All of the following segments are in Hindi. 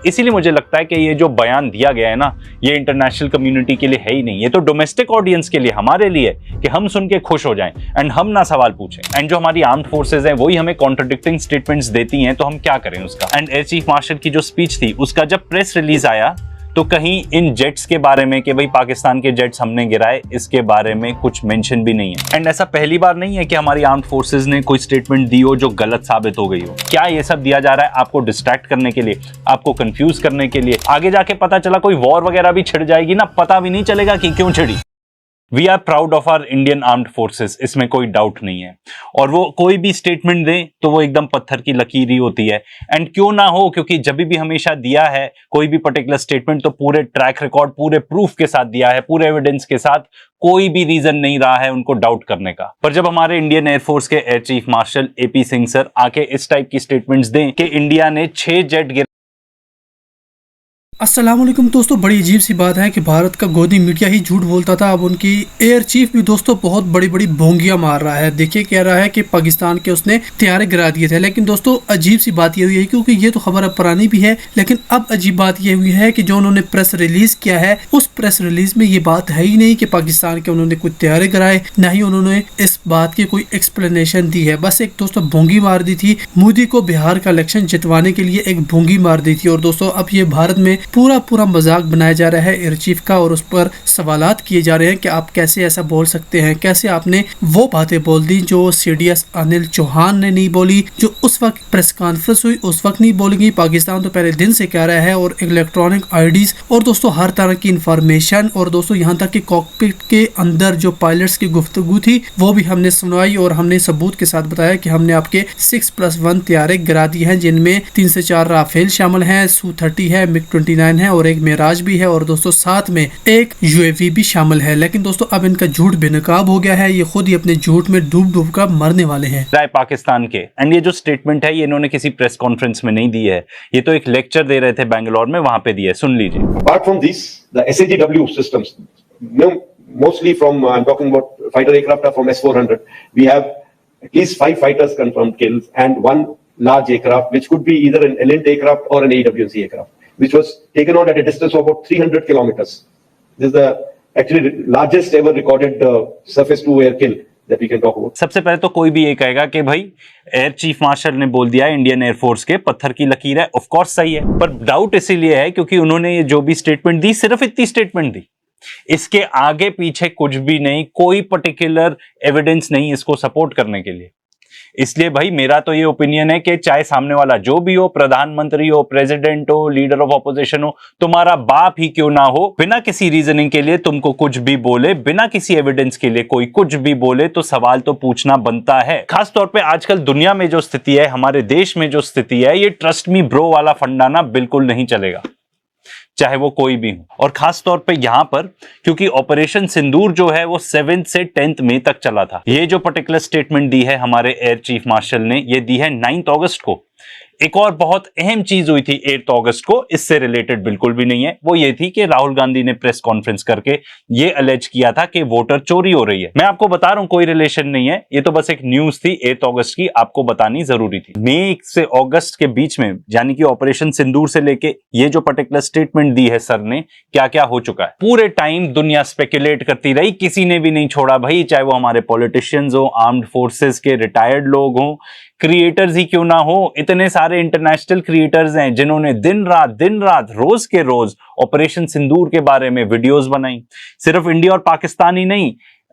इसीलिए मुझे लगता है कि ये जो बयान दिया गया है ना, ये इंटरनेशनल कम्युनिटी के लिए है ही नहीं, ये तो डोमेस्टिक ऑडियंस के लिए, हमारे लिए, कि हम सुन के खुश हो जाएं एंड हम ना सवाल पूछें। एंड जो हमारी आर्म्ड फोर्सेज हैं वही हमें कॉन्ट्रडिक्टिंग स्टेटमेंट्स देती हैं, तो हम क्या करें उसका। एंड एयर चीफ मार्शल की जो स्पीच थी, उसका जब प्रेस रिलीज आया तो कहीं इन जेट्स के बारे में कि भाई पाकिस्तान के जेट्स हमने गिराए, इसके बारे में कुछ मेंशन भी नहीं है। एंड ऐसा पहली बार नहीं है कि हमारी आर्म्ड फोर्सेस ने कोई स्टेटमेंट दी हो जो गलत साबित हो गई हो। क्या ये सब दिया जा रहा है आपको डिस्ट्रैक्ट करने के लिए, आपको कंफ्यूज करने के लिए? आगे जाके पता चला कोई वॉर वगैरह भी छिड़ जाएगी ना, पता भी नहीं चलेगा कि क्यों छिड़ी। We are proud of our Indian armed forces, इसमें कोई डाउट नहीं है। और वो कोई भी स्टेटमेंट दें तो वो एकदम पत्थर की लकीर ही होती है। एंड क्यों ना हो, क्योंकि जब भी हमेशा दिया है कोई भी पर्टिकुलर स्टेटमेंट तो पूरे ट्रैक रिकॉर्ड, पूरे प्रूफ के साथ दिया है, पूरे एविडेंस के साथ, कोई भी रीजन नहीं रहा है उनको डाउट करने का। पर जब हमारे इंडियन एयरफोर्स के air chief martial AP Singh sir आके इस टाइप की स्टेटमेंट्स दें कि इंडिया ने 6 जेट अस्सलाम वालेकुम दोस्तों, बड़ी अजीब सी बात है कि भारत का गोदी मीडिया ही झूठ बोलता था, अब उनकी एयर चीफ भी दोस्तों बहुत बड़ी बड़ी भोंगियां मार रहा है। देखिए कह रहा है कि पाकिस्तान के उसने तैयारे गिरा दिए थे। लेकिन दोस्तों अजीब सी बात ये हुई है, क्योंकि ये तो खबर अब पुरानी भी है, लेकिन अब अजीब बात ये हुई है कि जो उन्होंने प्रेस रिलीज किया है, उस प्रेस रिलीज में ये बात है ही नहीं कि पाकिस्तान के उन्होंने कुछ तैयारे गिराए, ना ही उन्होंने इस बात की कोई एक्सप्लेनेशन दी है। बस एक दोस्तों भोंगी मार दी थी, मोदी को बिहार का इलेक्शन जितवाने के लिए एक भोंगी मार दी थी। और दोस्तों अब ये भारत में पूरा मजाक बनाया जा रहा है एयर चीफ का, और उस पर सवालात किए जा रहे हैं कि आप कैसे ऐसा बोल सकते हैं, कैसे आपने वो बातें बोल दी जो CDS अनिल चौहान ने नहीं बोली, जो उस वक्त प्रेस कॉन्फ्रेंस हुई उस वक्त नहीं बोलेंगी। पाकिस्तान तो पहले दिन से कह रहा है, और इलेक्ट्रॉनिक IDs और दोस्तों हर तरह की इंफॉर्मेशन, और दोस्तों यहाँ तक कि कॉकपिट के अंदर जो पायलट्स की गुफ्तगू थी वो भी हमने सुनवाई, और हमने सबूत के साथ बताया कि हमने आपके 6+1 तैयारे गिरा दिए हैं, जिनमें 3 से 4 राफेल शामिल हैं, Su-30 है, MiG-29 है, और एक मेराज भी है, और दोस्तों साथ में एक UAV भी शामिल है। लेकिन दोस्तों अब इनका झूठ बेनकाब हो गया है, ये खुद ही अपने झूठ में डूब कर मरने वाले हैं। राय पाकिस्तान के। एंड ये जो स्टेटमेंट है ये इन्होंने किसी प्रेस कॉन्फ्रेंस में नहीं दी है, ये तो एक लेक्चर दे रहे थे बेंगलोर में, वहां पे दिया है, सुन लीजिए। Apart from these, the SAGW systems, mostly from I'm talking about fighter aircraft are from S-400. We have at least 5 fighters confirmed kills and 1 large aircraft, which could be either an Elint aircraft or an AWC aircraft, which was taken out at a distance of about 300 kilometers. This is the actually largest ever recorded surface to air kill that we can talk about. सबसे पहले तो कोई भी ये कहेगा कि भाई एयर चीफ मार्शल ने बोल दिया है इंडियन एयरफोर्स के पत्थर की लकीर है, ऑफ कोर्स सही है, पर डाउट इसीलिए है क्योंकि उन्होंने ये जो भी स्टेटमेंट दी सिर्फ इतनी स्टेटमेंट दी, इसके आगे पीछे कुछ भी नहीं, कोई पर्टिकुलर एविडेंस नहीं इसको सपोर्ट करने के लिए। इसलिए भाई मेरा तो ये ओपिनियन है कि चाहे सामने वाला जो भी हो, प्रधानमंत्री हो, प्रेसिडेंट हो, लीडर ऑफ ऑपोजिशन हो, तुम्हारा बाप ही क्यों ना हो, बिना किसी रीजनिंग के लिए तुमको कुछ भी बोले, बिना किसी एविडेंस के लिए कोई कुछ भी बोले, तो सवाल तो पूछना बनता है। खासतौर पे आजकल दुनिया में जो स्थिति है, हमारे देश में जो स्थिति है, ये ट्रस्ट मी ब्रो वाला फंडाना बिल्कुल नहीं चलेगा, चाहे वो कोई भी हो। और खास तौर पे यहां पर क्योंकि ऑपरेशन सिंदूर जो है वो 7 से 10 मई तक चला था। ये जो पर्टिकुलर स्टेटमेंट दी है हमारे एयर चीफ मार्शल ने, ये दी है 9 अगस्त को। एक और बहुत अहम चीज हुई थी 8 अगस्त को, इससे रिलेटेड बिल्कुल भी नहीं है, वो ये थी कि राहुल गांधी ने प्रेस कॉन्फ्रेंस करके ये अलेज किया था कि वोटर चोरी हो रही है। मैं आपको बता रहा हूं कोई रिलेशन नहीं है, ये तो बस एक न्यूज थी 8 अगस्त की, आपको बतानी जरूरी थी। मई से अगस्त के बीच में, यानी कि ऑपरेशन सिंदूर से लेके ये जो पर्टिकुलर स्टेटमेंट दी है सर ने, क्या क्या हो चुका है पूरे टाइम दुनिया स्पेकुलेट करती रही, किसी ने भी नहीं छोड़ा भाई, चाहे वो हमारे पॉलिटिशियंस हो, आर्म्ड फोर्सेस के रिटायर्ड लोग हों, क्रिएटर्स ही क्यों ना हो, इतने सारे इंटरनेशनल क्रिएटर्स हैं जिन्होंने दिन रात रोज के रोज ऑपरेशन सिंदूर के बारे में वीडियोस बनाई। सिर्फ इंडिया और पाकिस्तान ही नहीं,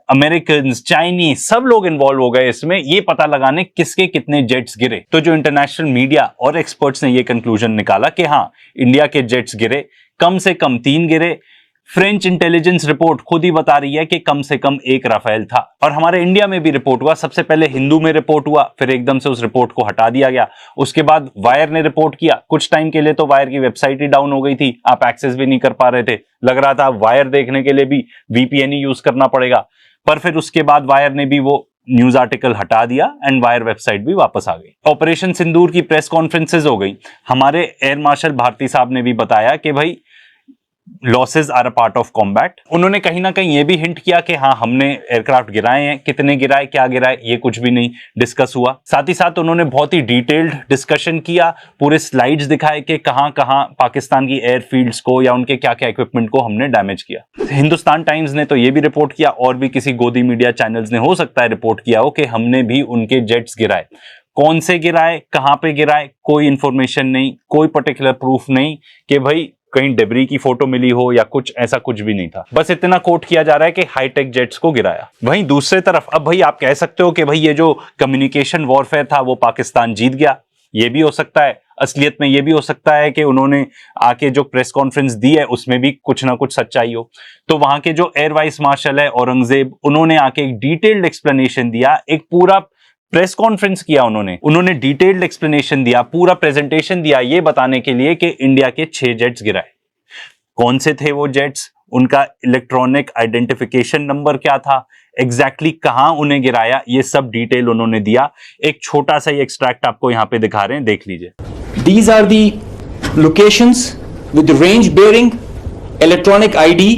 अमेरिकन, चाइनीज, सब लोग इन्वॉल्व हो गए इसमें, ये पता लगाने किसके कितने जेट्स गिरे। तो जो इंटरनेशनल मीडिया और एक्सपर्ट्स ने ये कंक्लूजन निकाला कि हाँ इंडिया के जेट्स गिरे, कम से कम 3 गिरे। फ्रेंच इंटेलिजेंस रिपोर्ट खुद ही बता रही है कि कम से कम 1 राफेल था। और हमारे इंडिया में भी रिपोर्ट हुआ, सबसे पहले हिंदू में रिपोर्ट हुआ, फिर एकदम से उस रिपोर्ट को हटा दिया गया। उसके बाद वायर ने रिपोर्ट किया, कुछ टाइम के लिए तो वायर की वेबसाइट ही डाउन हो गई थी, आप एक्सेस भी नहीं कर पा रहे थे, लग रहा था वायर देखने के लिए भी VPN ही यूज करना पड़ेगा। पर फिर उसके बाद वायर ने भी वो न्यूज आर्टिकल हटा दिया एंड वायर वेबसाइट भी वापस आ गई। ऑपरेशन सिंदूर की प्रेस कॉन्फ्रेंसेज हो गई। हमारे एयर मार्शल भारती साहब ने भी बताया कि भाई losses are a part of combat. उन्होंने कहीं ना कहीं ये भी हिंट किया कि हाँ हमने एयरक्राफ्ट गिराए हैं, कितने गिराए, क्या गिराए, ये कुछ भी नहीं डिस्कस हुआ। साथ ही साथ उन्होंने बहुत ही डिटेल्ड डिस्कशन किया, पूरे स्लाइड्स दिखाए कि कहाँ कहाँ पाकिस्तान की एयरफील्ड्स को या उनके क्या क्या इक्विपमेंट को हमने डैमेज किया। हिंदुस्तान टाइम्स ने तो ये भी रिपोर्ट किया और भी किसी गोदी मीडिया चैनल्स ने हो सकता है रिपोर्ट किया हो कि हमने भी उनके जेट्स गिराए। कौन से गिराए, कहां पे गिराए, कोई इंफॉर्मेशन नहीं, कोई पर्टिकुलर प्रूफ नहीं कि भाई कहीं डेब्री की फोटो मिली हो या कुछ, ऐसा कुछ भी नहीं था। बस इतना कोट किया जा रहा है कि हाईटेक जेट्स को गिराया। वहीं दूसरे तरफ अब भाई आप कह सकते हो कि भाई ये जो कम्युनिकेशन वॉरफेयर था वो पाकिस्तान जीत गया, ये भी हो सकता है। असलियत में ये भी हो सकता है कि उन्होंने आके जो प्रेस कॉन्फ्रेंस दी है उसमें भी कुछ ना कुछ सच्चाई हो। तो वहां के जो एयर वाइस मार्शल है औरंगजेब, उन्होंने आके एक डिटेल्ड एक्सप्लेनेशन दिया, एक पूरा प्रेस कॉन्फ्रेंस किया उन्होंने डिटेल्ड एक्सप्लेनेशन दिया, पूरा प्रेजेंटेशन दिया ये बताने के लिए कि इंडिया के 6 जेट्स गिराए। कौन से थे वो जेट्स, उनका इलेक्ट्रॉनिक आइडेंटिफिकेशन नंबर क्या था, एग्जैक्टली कहां उन्हें गिराया, ये सब डिटेल उन्होंने दिया। एक छोटा सा ही एक्सट्रैक्ट आपको यहां पे दिखा रहे हैं, देख लीजिए। These are the locations with the range bearing, electronic ID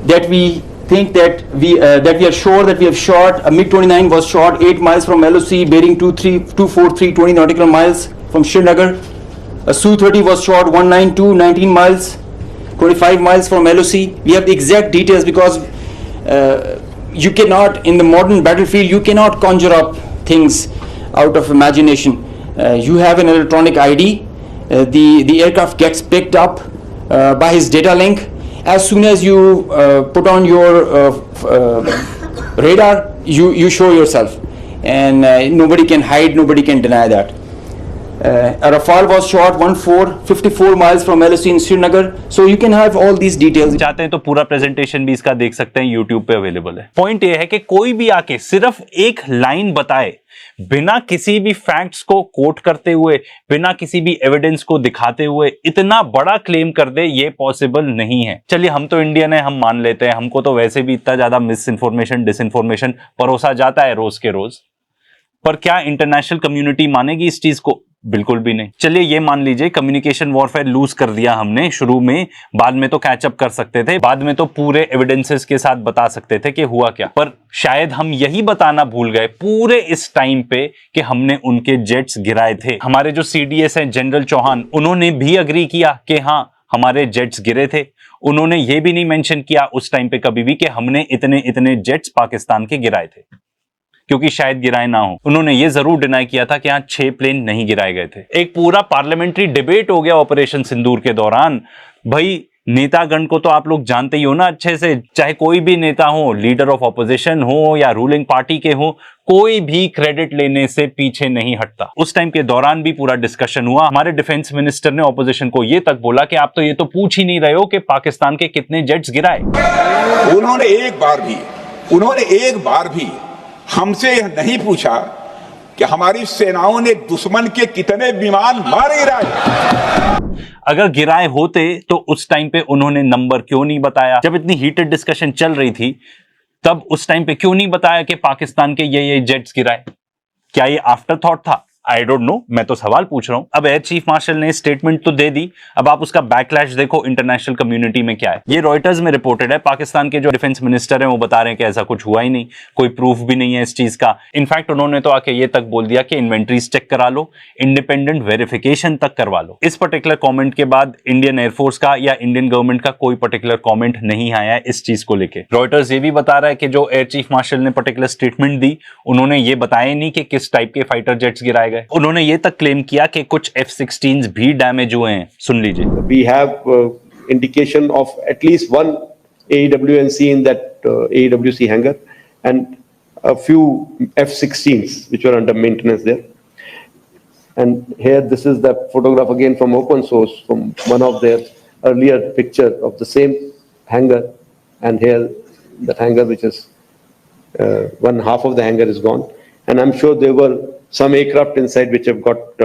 that we think that we are sure that we have shot. A MiG-29 was shot 8 miles from LOC, bearing 24320 nautical miles from Srinagar. A Su-30 was shot 19 miles, 25 miles from LOC. We have the exact details because you cannot, in the modern battlefield, you cannot conjure up things out of imagination. You have an electronic ID. The aircraft gets picked up by his data link. As soon as you put on your radar, you show yourself, and nobody can hide, nobody can deny that. A Rafale was shot 54 miles from LOC in Srinagar. So you can have all these details. चाहते हैं तो पूरा प्रेजेंटेशन भी इसका देख सकते हैं, YouTube पे अवेलेबल है। पॉइंट ये है कि कोई भी आके सिर्फ एक लाइन बताए, बिना किसी भी फैक्ट्स को कोट करते हुए, बिना किसी भी एविडेंस को दिखाते हुए इतना बड़ा क्लेम कर दे, ये पॉसिबल नहीं है। चलिए हम तो इंडियन है, हम मान लेते हैं, हमको तो वैसे भी इतना ज्यादा मिस इन्फॉर्मेशन, डिसइंफॉर्मेशन परोसा जाता है रोज के रोज, पर क्या इंटरनेशनल कम्युनिटी मानेगी इस चीज को? बिल्कुल भी नहीं। चलिए ये मान लीजिए कम्युनिकेशन वॉरफेयर लूज कर दिया हमने शुरू में, बाद में तो कैचअप कर सकते थे, बाद में तो पूरे एविडेंसेस के साथ बता सकते थे कि हुआ क्या, पर शायद हम यही बताना भूल गए पूरे इस टाइम पे कि हमने उनके जेट्स गिराए थे। हमारे जो सीडीएस हैं जनरल चौहान, उन्होंने भी अग्री किया कि हाँ हमारे जेट्स गिरे थे। उन्होंने ये भी नहीं मेंशन किया उस टाइम पे कभी भी कि हमने इतने इतने जेट्स पाकिस्तान के गिराए थे, क्योंकि शायद गिराए ना हो। उन्होंने ये जरूर डिनाई किया था कि यहाँ 6 प्लेन नहीं गिराए गए थे। एक पूरा पार्लियामेंट्री डिबेट हो गया ऑपरेशन सिंदूर के दौरान। भाई नेतागण को तो आप लोग जानते ही हो ना अच्छे से, चाहे कोई भी नेता हो, लीडर ऑफ ऑपोजिशन हो या रूलिंग पार्टी के हो, कोई भी क्रेडिट लेने से पीछे नहीं हटता। उस टाइम के दौरान भी पूरा डिस्कशन हुआ। हमारे डिफेंस मिनिस्टर ने ऑपोजिशन को ये तक बोला कि आप तो ये तो पूछ ही नहीं रहे हो कि पाकिस्तान के कितने जेट्स गिराए। उन्होंने एक बार भी हमसे यह नहीं पूछा कि हमारी सेनाओं ने दुश्मन के कितने विमान मारे गिराए। अगर गिराए होते तो उस टाइम पे उन्होंने नंबर क्यों नहीं बताया? जब इतनी हीटेड डिस्कशन चल रही थी तब उस टाइम पे क्यों नहीं बताया कि पाकिस्तान के ये जेट्स गिराए? क्या ये आफ्टर थॉट था? आई डोंट नो, मैं तो सवाल पूछ रहा हूं। अब एयर चीफ मार्शल ने स्टेटमेंट तो दे दी, अब आप उसका बैकलैश देखो इंटरनेशनल कम्युनिटी में क्या है। ये रॉयटर्स में रिपोर्टेड है, पाकिस्तान के जो डिफेंस मिनिस्टर हैं वो बता रहे हैं कि ऐसा कुछ हुआ ही नहीं, कोई प्रूफ भी नहीं है इस चीज का। इनफैक्ट उन्होंने तो आके ये तक बोल दिया कि इन्वेंट्रीज चेक करा लो, इंडिपेंडेंट वेरिफिकेशन तक करवा लो। इस पर्टिकुलर कॉमेंट के बाद इंडियन एयरफोर्स का या इंडियन गवर्नमेंट का कोई पर्टिकुलर कॉमेंट नहीं आया है इस चीज को लेकर। रॉयटर्स ये भी बता रहा है कि जो एयर चीफ मार्शल ने पर्टिकुलर स्टेटमेंट दी, उन्होंने ये बताया नहीं कि किस टाइप के फाइटर जेट्स गिराए गए। उन्होंने ये तक क्लेम किया कि कुछ F-16s भी डैमेज हुए हैं। सुन लीजिए। We have indication of at least one AEWNC in that AEWC hangar and a few F-16s which were under maintenance there. And here this is the photograph again from open source from one of their earlier picture of the same hangar, and here that hangar which is one half of the hangar is gone, and I'm sure there were some aircraft inside which have got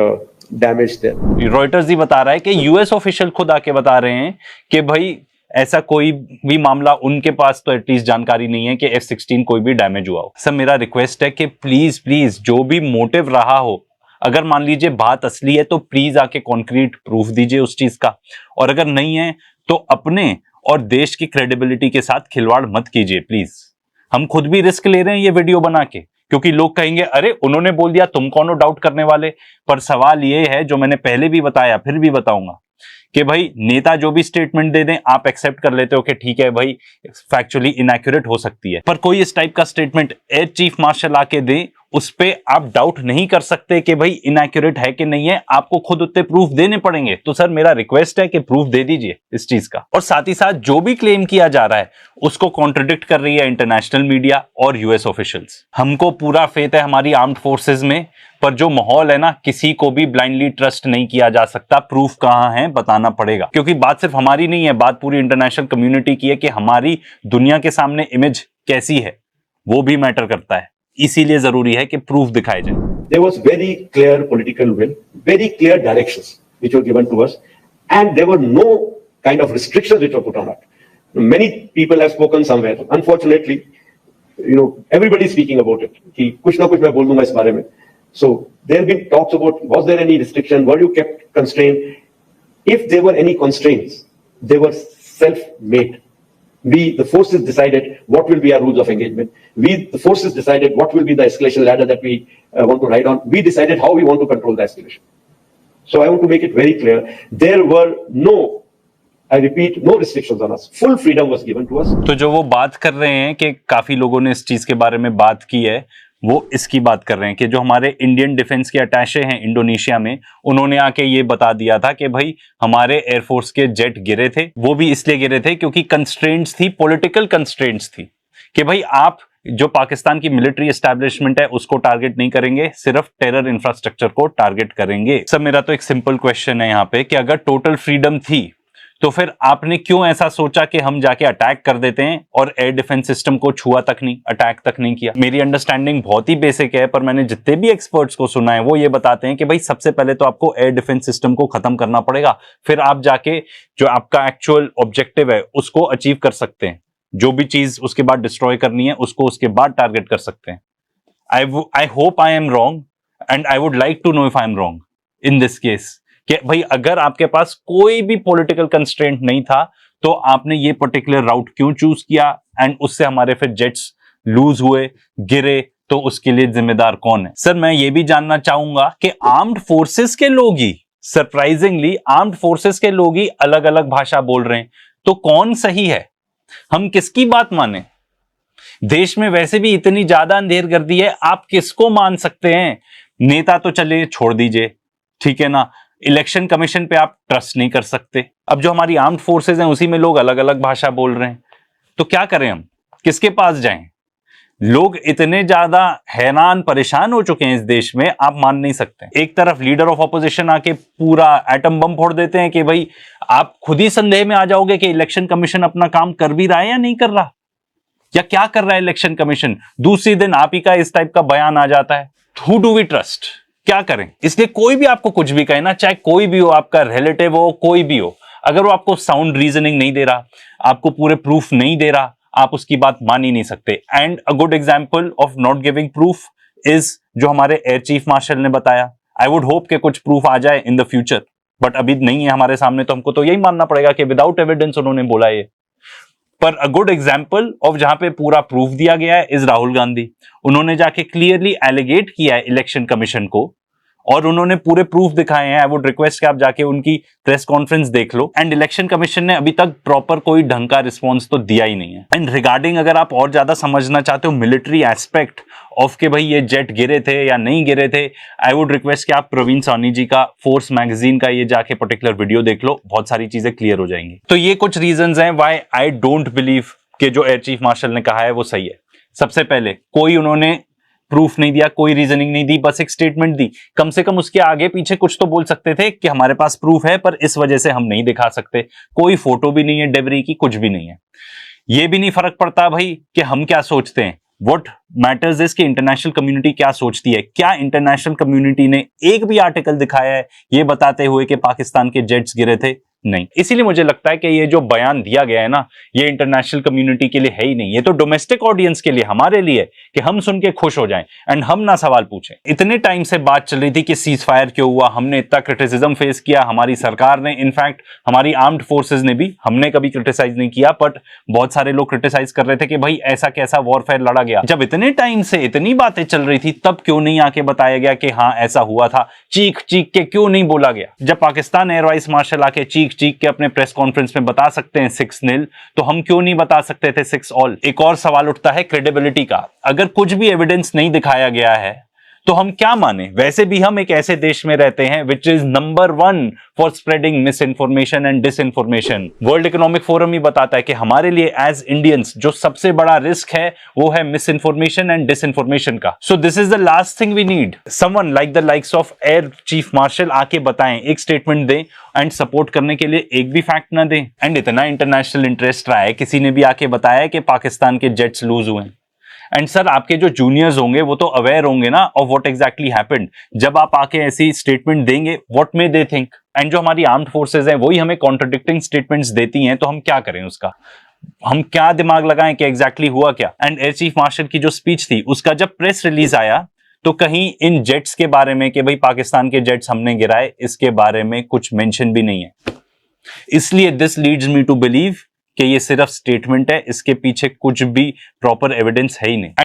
damaged there. Reuters ही बता रहा है कि यूएस ऑफिशियल खुद आके बता रहे हैं कि भाई ऐसा कोई भी मामला उनके पास तो एटलीस्ट जानकारी नहीं है कि F-16 कोई भी डैमेज हुआ हो। सर मेरा रिक्वेस्ट है कि प्लीज जो भी मोटिव रहा हो, अगर मान लीजिए बात असली है तो प्लीज आके कॉन्क्रीट प्रूफ दीजिए उस चीज का, और अगर नहीं है तो अपने और देश की क्रेडिबिलिटी के साथ खिलवाड़ मत कीजिए प्लीज। हम खुद भी रिस्क ले रहे हैं ये वीडियो बना के, क्योंकि लोग कहेंगे अरे उन्होंने बोल दिया तुम कौन हो डाउट करने वाले। पर सवाल ये है, जो मैंने पहले भी बताया फिर भी बताऊंगा, कि भाई नेता जो भी स्टेटमेंट दे दें आप एक्सेप्ट कर लेते हो कि ठीक है भाई फैक्चुअली इनएक्यूरेट हो सकती है, पर कोई इस टाइप का स्टेटमेंट एयर चीफ मार्शल आके दे उस पे आप डाउट नहीं कर सकते कि भाई इनएक्यूरेट है कि नहीं है, आपको खुद उतने प्रूफ देने पड़ेंगे। तो सर मेरा रिक्वेस्ट है कि प्रूफ दे दीजिए इस चीज का। और साथ ही साथ जो भी क्लेम किया जा रहा है उसको कॉन्ट्रडिक्ट कर रही है इंटरनेशनल मीडिया और यूएस ऑफिशियल्स। हमको पूरा फेथ है हमारी आर्म्ड फोर्सेज में, पर जो माहौल है ना, किसी को भी ब्लाइंडली ट्रस्ट नहीं किया जा सकता। प्रूफ कहां है बताना पड़ेगा, क्योंकि बात सिर्फ हमारी नहीं है, बात पूरी इंटरनेशनल कम्युनिटी की है कि हमारी दुनिया के सामने इमेज कैसी है, वो भी मैटर करता है। इसीलिए जरूरी है कि प्रूफ दिखाए जाए। There was very clear political will, very clear directions which were given to us, and there were no kind of restrictions which were put on it. Many people have spoken somewhere. Unfortunately, everybody is speaking about it. कि कुछ ना कुछ मैं बोल दूंगा इस बारे में. So there have been talks about was there any restriction? Were you kept constrained? If there were any constraints, they were self-made. We, the forces, decided what will be our rules of engagement. We, the forces, decided what will be the escalation ladder that we want to ride on. We decided how we want to control the escalation. So I want to make it very clear. There were no, I repeat, no restrictions on us. Full freedom was given to us. तो जो वो बात कर रहे हैं कि काफी लोगों ने इस चीज के बारे में बात की है, वो इसकी बात कर रहे हैं कि जो हमारे इंडियन डिफेंस के अटैचे हैं इंडोनेशिया में, उन्होंने आके ये बता दिया था कि भाई हमारे एयरफोर्स के जेट गिरे थे, वो भी इसलिए गिरे थे क्योंकि कंस्ट्रेंट्स थी, पॉलिटिकल कंस्ट्रेंट्स थी, कि भाई आप जो पाकिस्तान की मिलिट्री एस्टैब्लिशमेंट है उसको टारगेट नहीं करेंगे, सिर्फ टेरर इंफ्रास्ट्रक्चर को टारगेट करेंगे। सब मेरा तो एक सिंपल क्वेश्चन है यहाँ पे कि अगर टोटल फ्रीडम थी तो फिर आपने क्यों ऐसा सोचा कि हम जाके अटैक कर देते हैं और एयर डिफेंस सिस्टम को छुआ तक नहीं, अटैक तक नहीं किया। मेरी अंडरस्टैंडिंग बहुत ही बेसिक है, पर मैंने जितने भी एक्सपर्ट्स को सुना है वो ये बताते हैं कि भाई सबसे पहले तो आपको एयर डिफेंस सिस्टम को खत्म करना पड़ेगा, फिर आप जाके जो आपका एक्चुअल ऑब्जेक्टिव है उसको अचीव कर सकते हैं। जो भी चीज उसके बाद डिस्ट्रॉय करनी है उसको उसके बाद टारगेट कर सकते हैं। I hope I am wrong and I would like to know if I am wrong in this case, कि भाई अगर आपके पास कोई भी पॉलिटिकल कंस्ट्रेंट नहीं था तो आपने ये पर्टिकुलर राउट क्यों चूज किया, एंड उससे हमारे फिर जेट्स लूज हुए, गिरे, तो उसके लिए जिम्मेदार कौन है। सर मैं ये भी जानना चाहूंगा कि आर्म्ड फोर्सेस के लोग ही, सरप्राइजिंगली आर्म्ड फोर्सेस के लोग ही अलग अलग भाषा बोल रहे हैं, तो कौन सही है, हम किसकी बात माने। देश में वैसे भी इतनी ज्यादा अंधेरगर्दी है, आप किसको मान सकते हैं। नेता तो चले छोड़ दीजिए, ठीक है ना, इलेक्शन कमीशन पे आप ट्रस्ट नहीं कर सकते। अब जो हमारी आर्म्ड फोर्सेज हैं उसी में लोग अलग अलग भाषा बोल रहे हैं, तो क्या करें, हम किसके पास जाएं। लोग इतने ज्यादा हैरान परेशान हो चुके हैं इस देश में, आप मान नहीं सकते। एक तरफ लीडर ऑफ ऑपोजिशन आके पूरा एटम बम फोड़ देते हैं कि भाई आप खुद ही संदेह में आ जाओगे कि इलेक्शन कमीशन अपना काम कर भी रहा है या नहीं कर रहा, या क्या कर रहा है इलेक्शन कमीशन। दूसरी दिन आप ही का इस टाइप का बयान आ जाता है। हु डू वी ट्रस्ट, क्या करें। इसलिए कोई भी आपको कुछ भी कहे ना, चाहे कोई भी हो, आपका रिलेटिव हो, कोई भी हो, अगर वो आपको साउंड रीजनिंग नहीं दे रहा, आपको पूरे प्रूफ नहीं दे रहा, आप उसकी बात मान ही नहीं सकते। And a good example of not giving proof is जो हमारे एयर चीफ मार्शल ने बताया। आई वुड होप कि कुछ प्रूफ आ जाए इन द फ्यूचर, बट अभी नहीं है हमारे सामने, तो हमको तो यही मानना पड़ेगा कि विदाउट एविडेंस उन्होंने बोला ये। पर अ गुड एग्जाम्पल ऑफ जहां पे पूरा प्रूफ दिया गया है इज राहुल गांधी। उन्होंने जाके क्लियरली एलिगेट किया है इलेक्शन कमीशन को, और उन्होंने पूरे प्रूफ दिखाए हैं। आई वुड रिक्वेस्ट कि आप जाके उनकी प्रेस कॉन्फ्रेंस देख लो। एंड इलेक्शन कमीशन ने अभी तक प्रॉपर कोई ढंग का रिस्पॉन्स तो दिया ही नहीं है। एंड रिगार्डिंग अगर आप और ज्यादा समझना चाहते हो मिलिट्री एस्पेक्ट ऑफ के भाई ये जेट गिरे थे या नहीं गिरे थे, आई वुड रिक्वेस्ट कि आप प्रवीण सानी जी का फोर्स मैगजीन का ये जाके पर्टिकुलर वीडियो देख लो, बहुत सारी चीजें क्लियर हो जाएंगी। तो ये कुछ रीजंस हैं व्हाई आई डोंट बिलीव कि जो एयर चीफ मार्शल ने कहा है वो सही है। सबसे पहले कोई उन्होंने प्रूफ नहीं दिया, कोई रीजनिंग नहीं दी, बस एक स्टेटमेंट दी। कम से कम उसके आगे पीछे कुछ तो बोल सकते थे कि हमारे पास प्रूफ है पर इस वजह से हम नहीं दिखा सकते। कोई फोटो भी नहीं है डेबरी की, कुछ भी नहीं है। ये भी नहीं फर्क पड़ता भाई कि हम क्या सोचते हैं। व्हाट मैटर्स इज कि इंटरनेशनल कम्युनिटी क्या सोचती है। क्या इंटरनेशनल कम्युनिटी ने एक भी आर्टिकल दिखाया है ये बताते हुए कि पाकिस्तान के जेट्स गिरे थे? नहीं। इसीलिए मुझे लगता है कि ये जो बयान दिया गया है ना, ये इंटरनेशनल कम्युनिटी के लिए है ही नहीं, ये तो डोमेस्टिक ऑडियंस के लिए, हमारे लिए, कि हम सुन के खुश हो जाएं एंड हम ना सवाल पूछें। इतने टाइम से बात चल रही थी कि सीज फायर क्यों हुआ, हमने इतना क्रिटिसिज्म फेस किया, हमारी सरकार ने, इनफैक्ट हमारी आर्म्ड फोर्सेज ने भी, हमने कभी क्रिटिसाइज नहीं किया, बट बहुत सारे लोग क्रिटिसाइज कर रहे थे कि भाई ऐसा कैसा वॉरफेयर लड़ा गया। जब इतने टाइम से इतनी बातें चल रही थी, तब क्यों नहीं आके बताया गया कि हाँ ऐसा हुआ था? चीख चीख के क्यों नहीं बोला गया? जब पाकिस्तान एयर वाइस मार्शल आके चीख चीख के अपने प्रेस कॉन्फ्रेंस में बता सकते हैं 6-0, तो हम क्यों नहीं बता सकते थे 6-all? एक और सवाल उठता है क्रेडिबिलिटी का। अगर कुछ भी एविडेंस नहीं दिखाया गया है तो हम क्या माने? वैसे भी हम एक ऐसे देश में रहते हैं which is number 1 for spreading misinformation and disinformation. World Economic Forum ही बताता है कि हमारे लिए एज इंडियंस जो सबसे बड़ा रिस्क है वो है misinformation and disinformation का। So this is the last thing we need. Someone like the likes of air chief marshal आके बताएं, एक स्टेटमेंट दें एंड सपोर्ट करने के लिए एक भी फैक्ट ना दें। एंड इतना इंटरनेशनल इंटरेस्ट रहा है, किसी ने भी आके बताया कि पाकिस्तान के जेट्स लूज हुए। एंड सर, आपके जो जूनियर्स होंगे वो तो अवेयर होंगे ना ऑफ व्हाट एग्जैक्टली हैपेंड। जब आप आके ऐसी स्टेटमेंट देंगे, what may they think? And जो हमारी आर्म्ड फोर्सेज हैं वही हमें कॉन्ट्रडिक्टिंग स्टेटमेंट्स देती हैं, तो हम क्या करें उसका? हम क्या दिमाग लगाएं कि एग्जैक्टली हुआ क्या? एंड एयर चीफ मार्शल की जो स्पीच थी, उसका जब प्रेस रिलीज आया तो कहीं इन जेट्स के बारे में कि भाई पाकिस्तान के जेट्स हमने गिराए, इसके बारे में कुछ मेंशन भी नहीं है। इसलिए this leads me to believe कि ये सिर्फ स्टेटमेंट है, इसके पीछे कुछ भी प्रॉपर एविडेंस है ही नहीं।